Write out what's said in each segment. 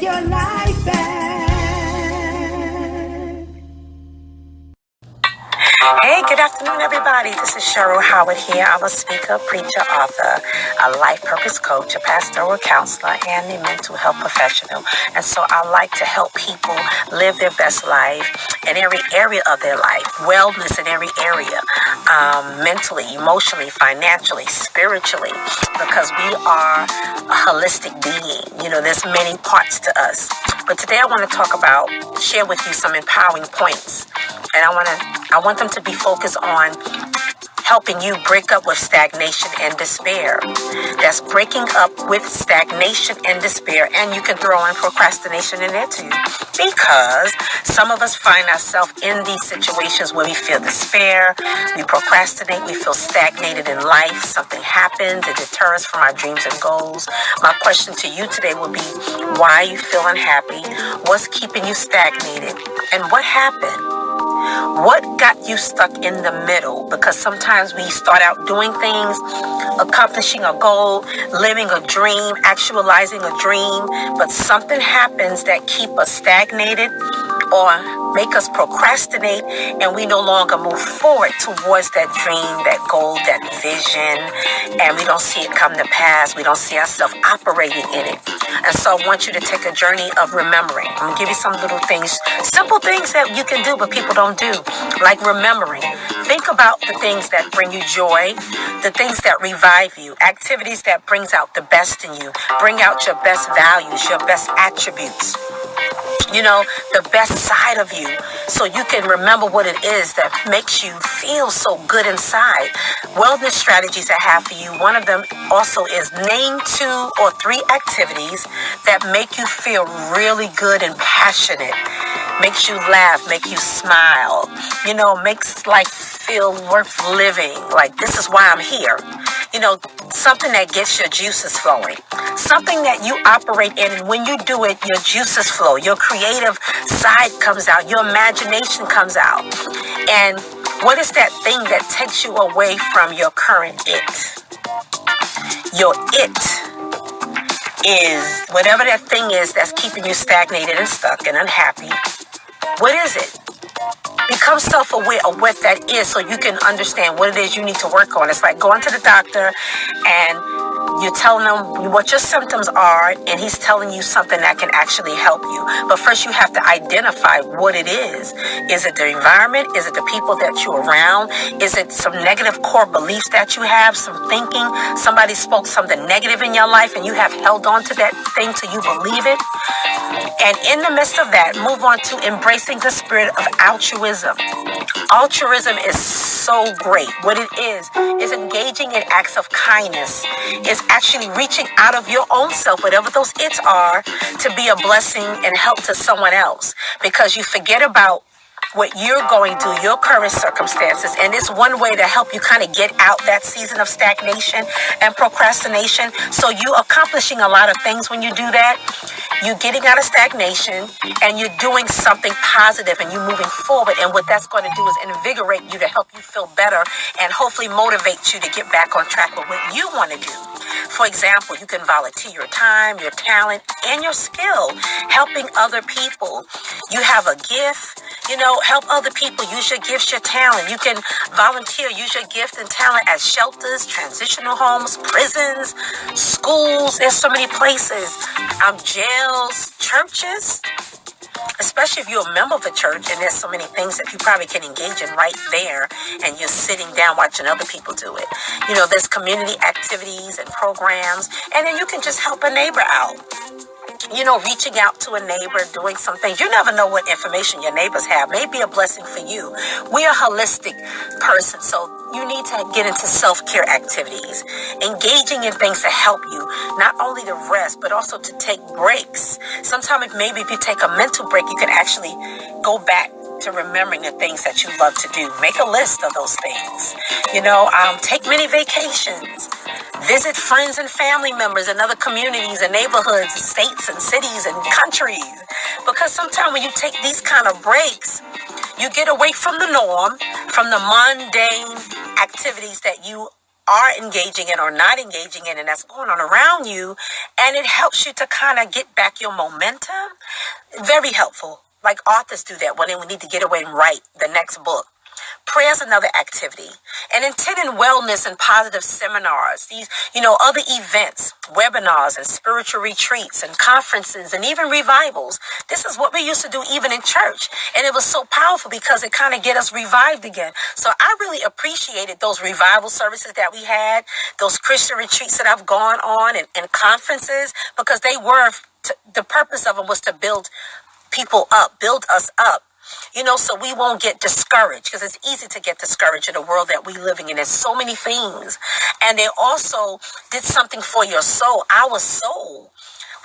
your life back. Hey, good afternoon, everybody. This is Cheryl Howard here. I'm a speaker, preacher, author, a life purpose coach, a pastoral counselor, and a mental health professional. And so I like to help people live their best life in every area of their life, wellness in every area, mentally, emotionally, financially, spiritually, because we are a holistic being. You know, there's many parts to us. But today I want to share with you some empowering points. And I want them to be focused on helping you break up with stagnation and despair. That's breaking up with stagnation and despair. And you can throw in procrastination in there too. Because some of us find ourselves in these situations where we feel despair, we procrastinate, we feel stagnated in life. Something happens, it deters us from our dreams and goals. My question to you today will be, why you feel unhappy? What's keeping you stagnated? And what happened? What got you stuck in the middle? Because sometimes we start out doing things, accomplishing a goal, living a dream, actualizing a dream, but something happens that keep us stagnated or make us procrastinate, and we no longer move forward towards that dream, that goal, that vision, and we don't see it come to pass. We don't see ourselves operating in it. And so I want you to take a journey of remembering. I'm going to give you some little things, simple things that you can do, but people don't do, like remembering. Think about the things that bring you joy, the things that revive you, activities that brings out the best in you, bring out your best values, your best attributes. You know, the best side of you, so you can remember what it is that makes you feel so good inside. Wellness strategies I have for you, one of them also is name 2 or 3 activities that make you feel really good and passionate, makes you laugh, make you smile, you know, makes life feel worth living, like this is why I'm here. You know, something that gets your juices flowing, something that you operate in, and when you do it, your juices flow, your creative side comes out, your imagination comes out. And what is that thing that takes you away from your current it? Your it is whatever that thing is that's keeping you stagnated and stuck and unhappy. What is it? Become self-aware of what that is so you can understand what it is you need to work on. It's like going to the doctor and you're telling him what your symptoms are, and he's telling you something that can actually help you. But first you have to identify what it is. Is it the environment? Is it the people that you're around? Is it some negative core beliefs that you have, some thinking? Somebody spoke something negative in your life and you have held on to that thing till you believe it? And in the midst of that, move on to embracing the spirit of altruism. Altruism is so great. What it is engaging in acts of kindness. It's actually reaching out of your own self, whatever those its are, to be a blessing and help to someone else. Because you forget about what you're going through, your current circumstances. And it's one way to help you kind of get out that season of stagnation and procrastination. So you're accomplishing a lot of things when you do that. You're getting out of stagnation and you're doing something positive and you're moving forward. And what that's going to do is invigorate you to help you feel better and hopefully motivate you to get back on track with what you want to do. For example, you can volunteer your time, your talent, and your skill helping other people. You have a gift, you know, help other people. Use your gifts, your talent. You can volunteer, use your gift and talent at shelters, transitional homes, prisons, schools. There's so many places. Jails, churches. Especially if you're a member of a church and there's so many things that you probably can engage in right there and you're sitting down watching other people do it. You know, there's community activities and programs, and then you can just help a neighbor out. You know, reaching out to a neighbor, doing some things. You never know what information your neighbors have. May be a blessing for you. We're a holistic person, so you need to get into self-care activities, engaging in things to help you, not only to rest, but also to take breaks. Sometimes maybe if you take a mental break, you can actually go back to remembering the things that you love to do. Make a list of those things. You know, take many vacations. Visit friends and family members in other communities and neighborhoods, and states and cities and countries. Because sometimes when you take these kind of breaks, you get away from the norm, from the mundane activities that you are engaging in or not engaging in and that's going on around you, and it helps you to kind of get back your momentum. Very helpful. Like authors do that when they need to get away and write the next book. Prayer is another activity. And attending wellness and positive seminars, these, other events, webinars and spiritual retreats and conferences and even revivals. This is what we used to do even in church. And it was so powerful because it kind of get us revived again. So I really appreciated those revival services that we had, those Christian retreats that I've gone on and conferences, because they were, the purpose of them was to build people up, build us up. So we won't get discouraged, because it's easy to get discouraged in the world that we're living in. There's so many things. And they also did something for your soul, our soul.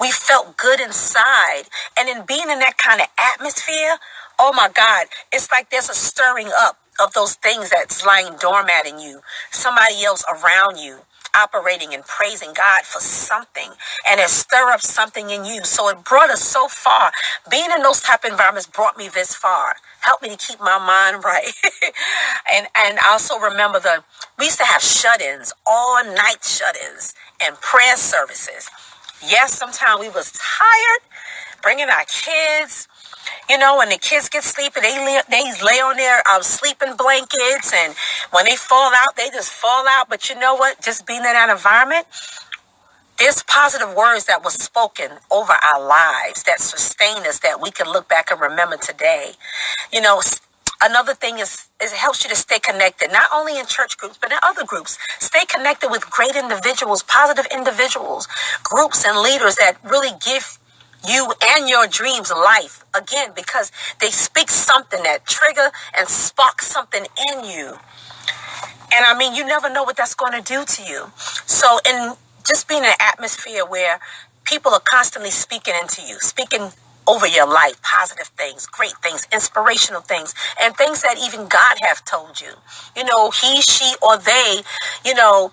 We felt good inside. And in being in that kind of atmosphere, oh my God, it's like there's a stirring up of those things that's lying dormant in you. Somebody else around you operating and praising God for something, and it stir up something in you. So it brought us so far. Being in those type of environments brought me this far. Helped me to keep my mind right. and I also remember we used to have shut-ins, all night shut-ins and prayer services. Yes, sometimes we was tired, bringing our kids. When the kids get sleepy, they lay on their sleeping blankets, and when they fall out, they just fall out. But you know what? Just being in that environment, there's positive words that were spoken over our lives that sustain us, that we can look back and remember today. Another thing is it helps you to stay connected, not only in church groups, but in other groups. Stay connected with great individuals, positive individuals, groups and leaders that really give you and your dreams life, again, because they speak something that trigger and spark something in you. And I mean, you never know what that's going to do to you. So in just being in an atmosphere where people are constantly speaking into you, speaking over your life, positive things, great things, inspirational things, and things that even God have told you. He, she, or they,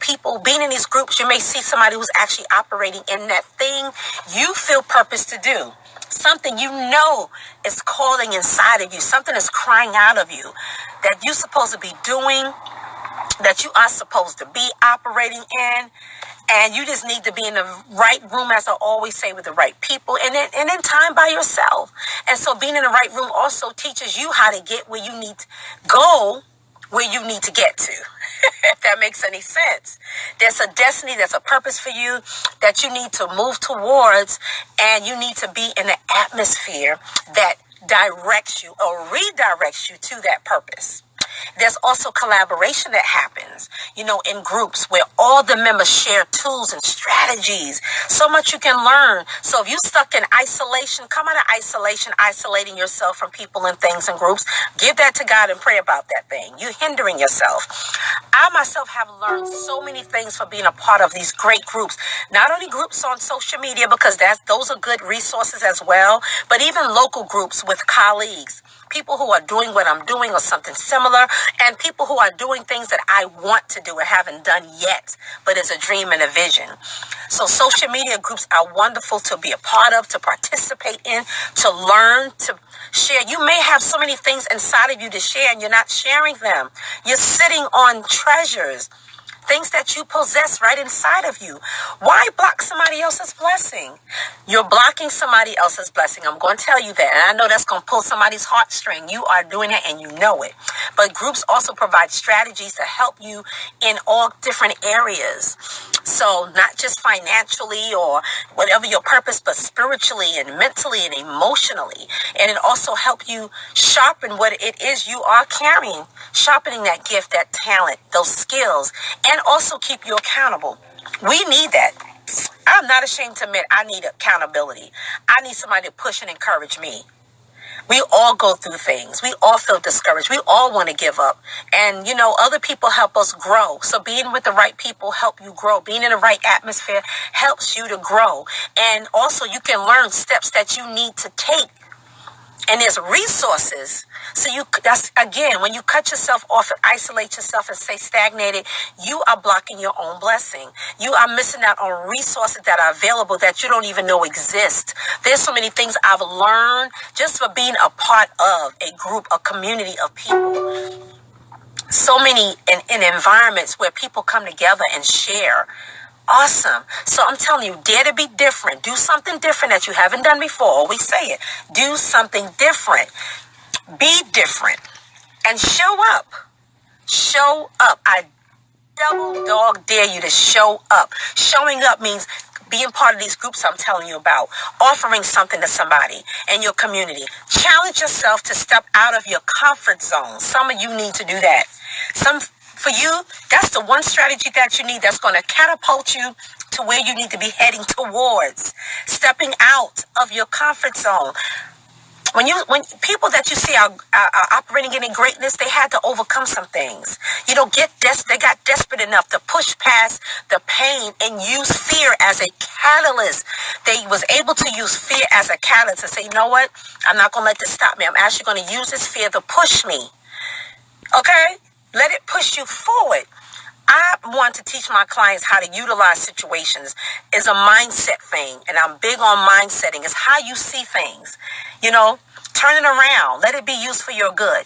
people being in these groups, you may see somebody who's actually operating in that thing you feel purpose to do. Something is calling inside of you. Something is crying out of you that you're supposed to be doing, that you are supposed to be operating in. And you just need to be in the right room, as I always say, with the right people, and then time by yourself. And so being in the right room also teaches you how to get where you need to go, where you need to get to, if that makes any sense. There's a destiny, there's a purpose for you that you need to move towards, and you need to be in an atmosphere that directs you or redirects you to that purpose. There's also collaboration that happens, in groups where all the members share tools and strategies. So much you can learn. So if you're stuck in isolation, come out of isolation, isolating yourself from people and things and groups. Give that to God and pray about that thing. You're hindering yourself. I myself have learned so many things from being a part of these great groups. Not only groups on social media, because those are good resources as well, but even local groups with colleagues. People who are doing what I'm doing or something similar, and people who are doing things that I want to do and haven't done yet, but it's a dream and a vision. So social media groups are wonderful to be a part of, to participate in, to learn, to share. You may have so many things inside of you to share, and you're not sharing them. You're sitting on treasures, things that you possess right inside of you. Why block somebody else's blessing? You're blocking somebody else's blessing. I'm going to tell you that. And I know that's going to pull somebody's heartstring. You are doing it and you know it. But groups also provide strategies to help you in all different areas. So not just financially or whatever your purpose, but spiritually and mentally and emotionally. And it also helps you sharpen what it is you are carrying, sharpening that gift, that talent, those skills, and also keep you accountable. We need that. I'm not ashamed to admit I need accountability. I need somebody to push and encourage me. We all go through things. We all feel discouraged. We all want to give up. And, other people help us grow. So being with the right people help you grow. Being in the right atmosphere helps you to grow. And also you can learn steps that you need to take. And there's resources. So that's again, when you cut yourself off and isolate yourself and stay stagnated, you are blocking your own blessing. You are missing out on resources that are available that you don't even know exist. There's so many things I've learned just for being a part of a group, a community of people. so many in environments where people come together and share. Awesome. So I'm telling you, dare to be different. Do something different that you haven't done before. Always say it. Do something different. Be different. And show up. Show up. I double dog dare you to show up. Showing up means being part of these groups I'm telling you about, offering something to somebody in your community. Challenge yourself to step out of your comfort zone. Some of you need to do that. For you, that's the one strategy that you need that's going to catapult you to where you need to be heading towards. Stepping out of your comfort zone. When people that you see are operating in greatness, they had to overcome some things. They got desperate enough to push past the pain and use fear as a catalyst. They was able to use fear as a catalyst to say, you know what? I'm not going to let this stop me. I'm actually going to use this fear to push me. Okay? Let it push you forward. I want to teach my clients how to utilize situations. It's a mindset thing, and I'm big on mindsetting. It's how you see things. Turn it around. Let it be used for your good.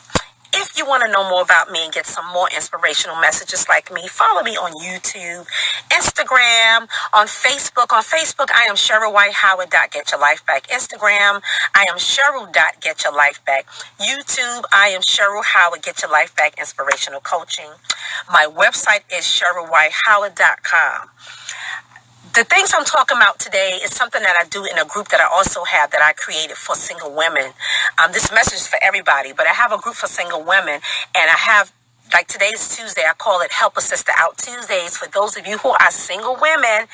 If you want to know more about me and get some more inspirational messages like me, follow me on YouTube, Instagram, on Facebook. On Facebook, I am Cheryl White Howard. Get Your Life Back. Instagram, I am Cheryl. Get Your Life Back. YouTube, I am Cheryl Howard. Get Your Life Back. Inspirational Coaching. My website is CherylWhiteHoward.com. The things I'm talking about today is something that I do in a group that I also have that I created for single women. This message is for everybody, but I have a group for single women, and I have, like today's Tuesday, I call it Help a Sister Out Tuesdays for those of you who are single women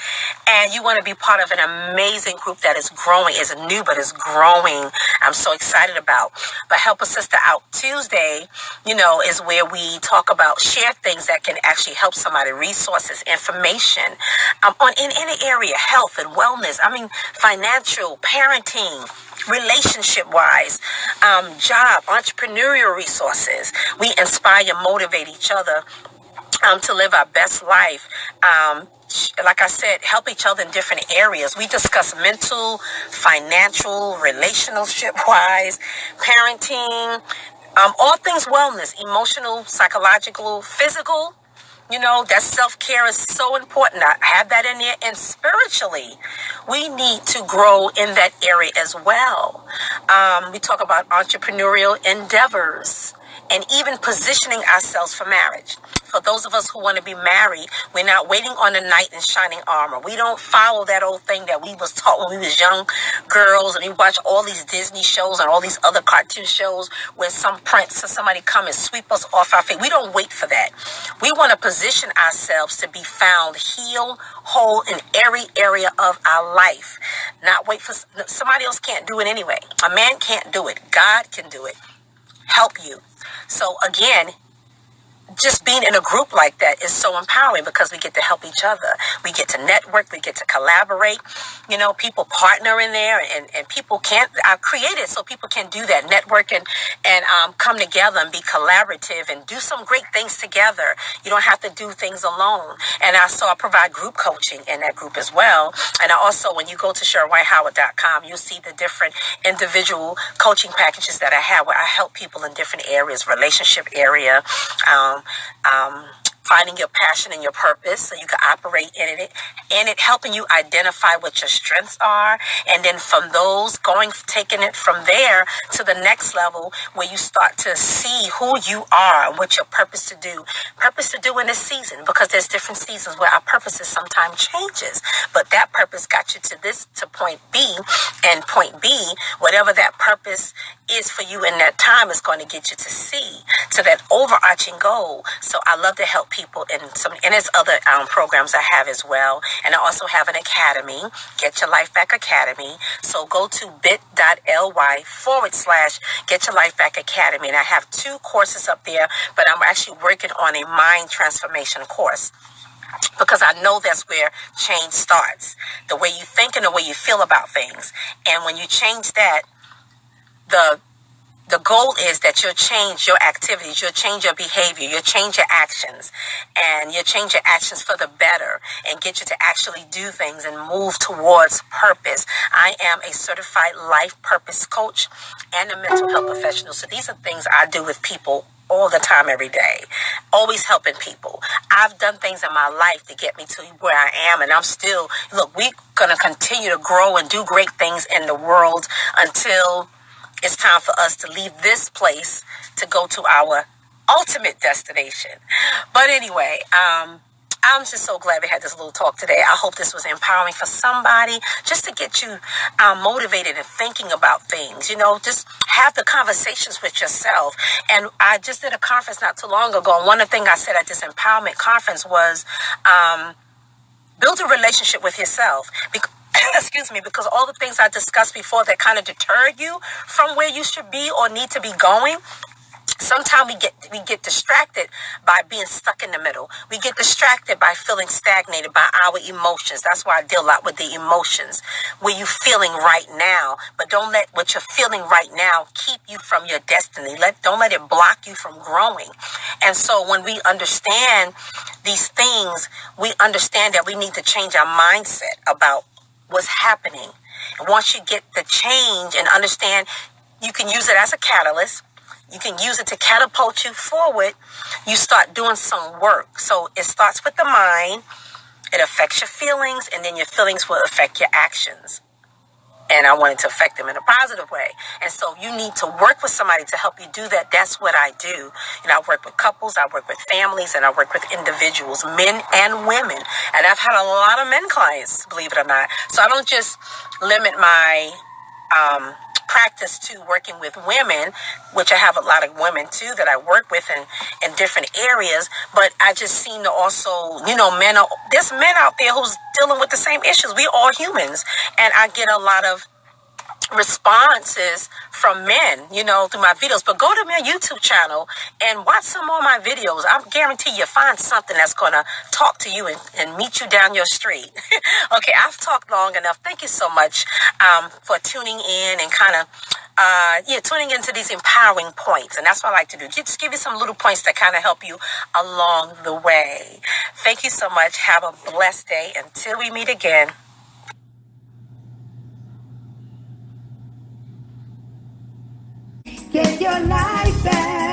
and you want to be part of an amazing group that is growing. It's new, but it's growing. I'm so excited about. But Help a Sister Out Tuesday, is where we talk about, share things that can actually help somebody, resources, information, in any area, health and wellness. Financial, parenting, relationship-wise, job, entrepreneurial resources. We inspire, motivate each other to live our best life. Like I said, help each other in different areas. We discuss mental, financial, relationship-wise, parenting, all things wellness, emotional, psychological, physical. That self-care is so important. I have that in there. And spiritually, we need to grow in that area as well. We talk about entrepreneurial endeavors and even positioning ourselves for marriage. For those of us who want to be married, we're not waiting on a knight in shining armor. We don't follow that old thing that we was taught when we was young girls, and we watch all these Disney shows and all these other cartoon shows where some prince or somebody come and sweep us off our feet. We don't wait for that. We want to position ourselves to be found healed, whole in every area of our life. Not wait for somebody else. Can't do it anyway. A man can't do it. God can do it. Help you. So again, just being in a group like that is so empowering because we get to help each other. We get to network. We get to collaborate. People partner in there, and people can't. I created so people can do that, network and come together and be collaborative and do some great things together. You don't have to do things alone. And I provide group coaching in that group as well. And I also, when you go to CherylWhiteHoward.com, you'll see the different individual coaching packages that I have where I help people in different areas, relationship area, finding your passion and your purpose so you can operate in it, helping you identify what your strengths are, and then from those taking it from there to the next level where you start to see who you are and what your purpose to do in this season, because there's different seasons where our purposes sometimes changes, but that purpose got you to point B, and point B, whatever that purpose is for you in that time, is going to get you to C, to that overarching goal. So I love to help people and there's other programs I have as well. And I also have an academy, Get Your Life Back Academy. So go to bit.ly/Get Your Life Back Academy. And I have 2 courses up there, but I'm actually working on a mind transformation course, because I know that's where change starts. The way you think and the way you feel about things. And when you change that, the goal is that you'll change your activities, you'll change your behavior, you'll change your actions, and you'll change your actions for the better and get you to actually do things and move towards purpose. I am a certified life purpose coach and a mental health professional. So these are things I do with people all the time, every day, always helping people. I've done things in my life to get me to where I am, and I'm still, look, we're going to continue to grow and do great things in the world until it's time for us to leave this place to go to our ultimate destination. But anyway, I'm just so glad we had this little talk today. I hope this was empowering for somebody, just to get you motivated and thinking about things. Just have the conversations with yourself. And I just did a conference not too long ago, and one of the things I said at this empowerment conference was build a relationship with yourself. Excuse me, because all the things I discussed before that kind of deterred you from where you should be or need to be going, sometimes we get distracted by being stuck in the middle. We get distracted by feeling stagnated by our emotions. That's why I deal a lot with the emotions. Where you feeling right now, but don't let what you're feeling right now keep you from your destiny. Don't let it block you from growing. And so when we understand these things, we understand that we need to change our mindset about what's happening. And once you get the change and understand, you can use it as a catalyst. You can use it to catapult you forward. You start doing some work. So it starts with the mind. It affects your feelings, and then your feelings will affect your actions. And I wanted to affect them in a positive way. And so you need to work with somebody to help you do that. That's what I do. I work with couples, I work with families, and I work with individuals, men and women. And I've had a lot of men clients, believe it or not. So I don't just limit my practice to working with women, which I have a lot of women too that I work with in different areas, but I just seem to also, there's men out there who's dealing with the same issues. We all humans, and I get a lot of responses from men, through my videos. But go to my YouTube channel and watch some more of my videos. I guarantee you'll find something that's going to talk to you and meet you down your street. Okay, I've talked long enough. Thank you so much for tuning in and kind of tuning into these empowering points. And that's what I like to do. Just give you some little points that kind of help you along the way. Thank you so much. Have a blessed day. Until we meet again. Get your life back.